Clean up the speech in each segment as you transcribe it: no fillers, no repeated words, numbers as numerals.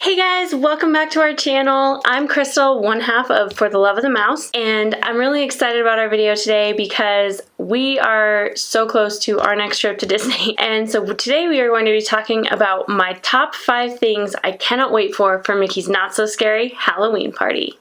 Hey guys, welcome back to our channel. I'm Crystal, one half of For the Love of the Mouse, and I'm really excited about our video today because we are so close to our next trip to Disney. And so today we are going to be talking about my top 5 things I cannot wait for Mickey's Not So Scary Halloween Party.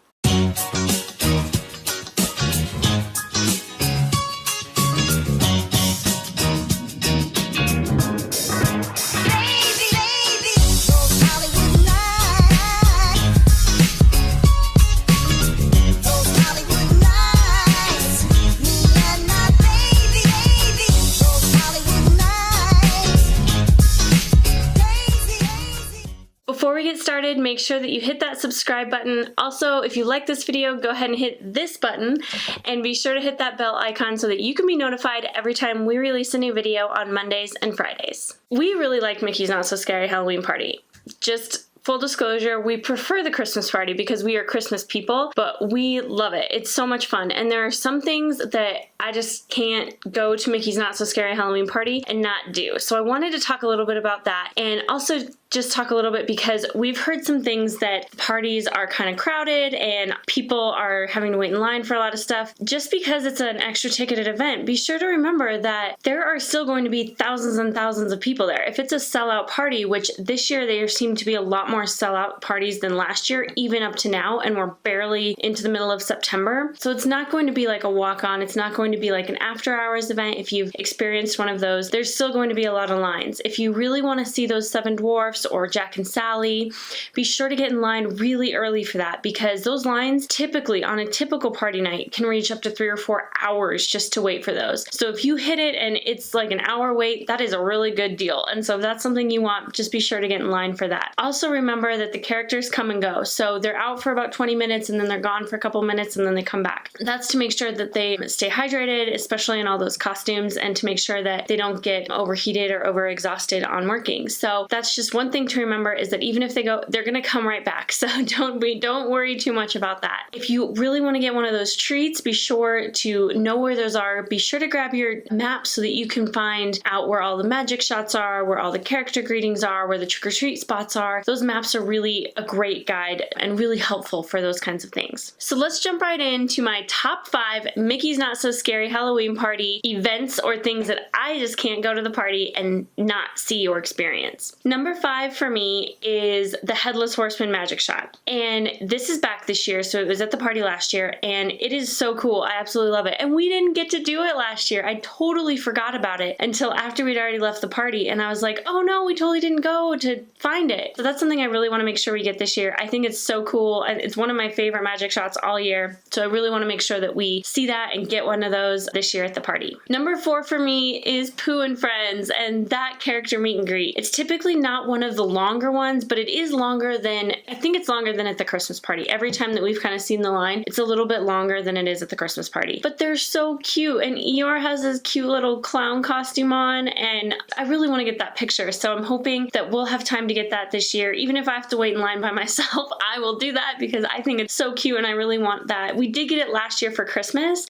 Before we get started, make sure that you hit that subscribe button. Also, if you like this video, go ahead and hit this button and be sure to hit that bell icon so that you can be notified every time we release a new video on Mondays and Fridays. We really like Mickey's Not So Scary Halloween Party. Just full disclosure, we prefer the Christmas party because we are Christmas people, but we love it. It's so much fun. And there are some things that I just can't go to Mickey's Not So Scary Halloween Party and not do. So I wanted to talk a little bit about that and also just talk a little bit because we've heard some things that parties are kind of crowded and people are having to wait in line for a lot of stuff. Just because it's an extra ticketed event, be sure to remember that there are still going to be thousands and thousands of people there. If it's a sellout party, which this year there seem to be a lot more sellout parties than last year, even up to now, and we're barely into the middle of September. So it's not going to be like a walk-on. It's not going to be like an after-hours event. If you've experienced one of those, there's still going to be a lot of lines. If you really want to see those Seven Dwarfs or Jack and Sally, be sure to get in line really early for that because those lines typically on a typical party night can reach up to 3 or 4 hours just to wait for those. So if you hit it and it's like an hour wait, that is a really good deal. And so if that's something you want, just be sure to get in line for that. Also remember that the characters come and go. So they're out for about 20 minutes and then they're gone for a couple minutes and then they come back. That's to make sure that they stay hydrated, especially in all those costumes, and to make sure that they don't get overheated or overexhausted on working. So that's just one thing to remember, is that even if they go, they're going to come right back. So don't worry too much about that. If you really want to get one of those treats, be sure to know where those are. Be sure to grab your map so that you can find out where all the magic shots are, where all the character greetings are, where the trick-or-treat spots are. Those maps are really a great guide and really helpful for those kinds of things. So let's jump right into my top 5 Mickey's Not So Scary Halloween Party events or things that I just can't go to the party and not see or experience. Number 5 for me is the Headless Horseman magic shot. And this is back this year, so it was at the party last year, and it is so cool. I absolutely love it. And we didn't get to do it last year. I totally forgot about it until after we'd already left the party, and I was like, oh no, we totally didn't go to find it. So that's something I really want to make sure we get this year. I think it's so cool, and it's one of my favorite magic shots all year, so I really want to make sure that we see that and get one of those this year at the party. Number 4 for me is Pooh and Friends, and that character meet and greet. It's typically not one of the longer ones, but it is longer than, I think it's longer than at the Christmas party. Every time that we've kind of seen the line, it's a little bit longer than it is at the Christmas party. But they're so cute, and Eeyore has this cute little clown costume on, and I really want to get that picture, so I'm hoping that we'll have time to get that this year. Even if I have to wait in line by myself, I will do that because I think it's so cute and I really want that. We did get it last year for Christmas,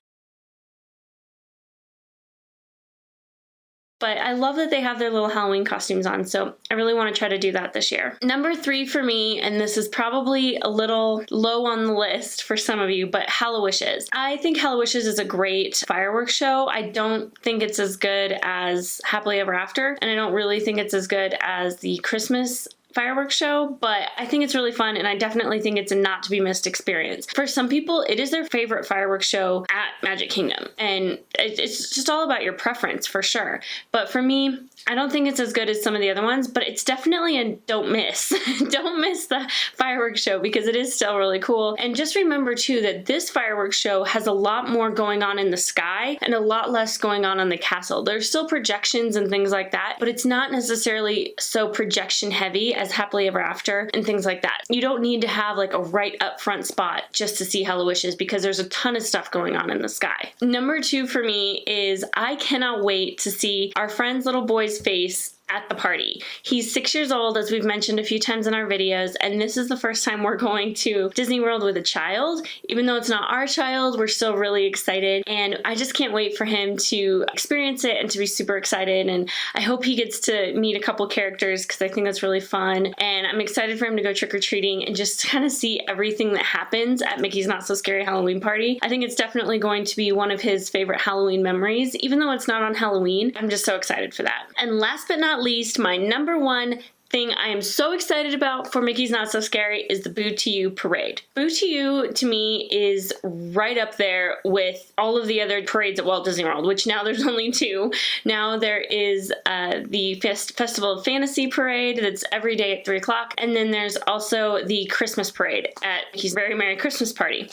but I love that they have their little Halloween costumes on, so I really want to try to do that this year. Number 3 for me, and this is probably a little low on the list for some of you, but Hallowishes. I think Hallowishes is a great fireworks show. I don't think it's as good as Happily Ever After, and I don't really think it's as good as the Christmas fireworks show, but I think it's really fun, and I definitely think it's a not to be missed experience. For some people, it is their favorite fireworks show at Magic Kingdom, and it's just all about your preference for sure. But for me, I don't think it's as good as some of the other ones, but it's definitely a don't miss. Don't miss the fireworks show because it is still really cool. And just remember too that this fireworks show has a lot more going on in the sky and a lot less going on the castle. There's still projections and things like that, but it's not necessarily so projection heavy as Happily Ever After and things like that. You don't need to have like a right up front spot just to see Hallowishes because there's a ton of stuff going on in the sky. Number 2 for me is I cannot wait to see our friend's little boy's face at the party. He's 6 years old, as we've mentioned a few times in our videos, and this is the first time we're going to Disney World with a child. Even though it's not our child, we're still really excited, and I just can't wait for him to experience it and to be super excited, and I hope he gets to meet a couple characters because I think that's really fun, and I'm excited for him to go trick-or-treating and just kind of see everything that happens at Mickey's Not So Scary Halloween Party. I think it's definitely going to be one of his favorite Halloween memories, even though it's not on Halloween. I'm just so excited for that. And last but not least, my number one thing I am so excited about for Mickey's Not So Scary is the Boo to You parade. Boo to You, to me, is right up there with all of the other parades at Walt Disney World, which now there's only two. Now there is the Festival of Fantasy parade that's every day at 3 o'clock, and then there's also the Christmas parade at Mickey's Very Merry Christmas Party.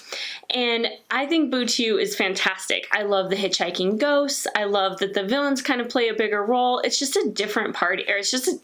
And I think Boo to You is fantastic. I love the hitchhiking ghosts. I love that the villains kind of play a bigger role. It's just a different party, or it's just, it's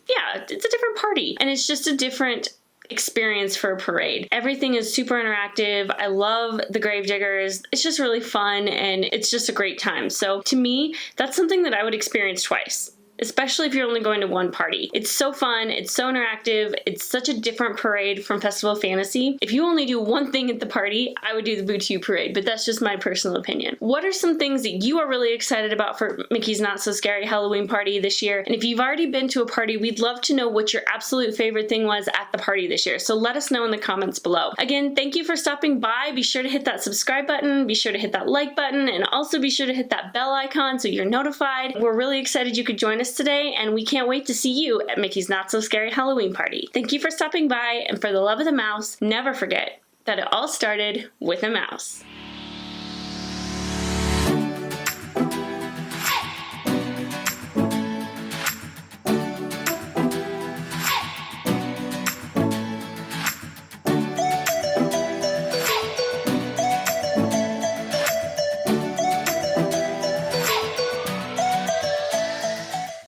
a different party, and it's just a different experience for a parade. Everything is super interactive. I love the Gravediggers. It's just really fun, and it's just a great time. So to me, that's something that I would experience twice, especially if you're only going to one party. It's so fun, it's so interactive, it's such a different parade from Festival of Fantasy. If you only do one thing at the party, I would do the Boo to You parade, but that's just my personal opinion. What are some things that you are really excited about for Mickey's Not So Scary Halloween Party this year? And if you've already been to a party, we'd love to know what your absolute favorite thing was at the party this year, so let us know in the comments below. Again, thank you for stopping by. Be sure to hit that subscribe button, be sure to hit that like button, and also be sure to hit that bell icon so you're notified. We're really excited you could join us today, and we can't wait to see you at Mickey's Not So Scary Halloween Party. Thank you for stopping by, and for the love of the mouse, never forget that it all started with a mouse.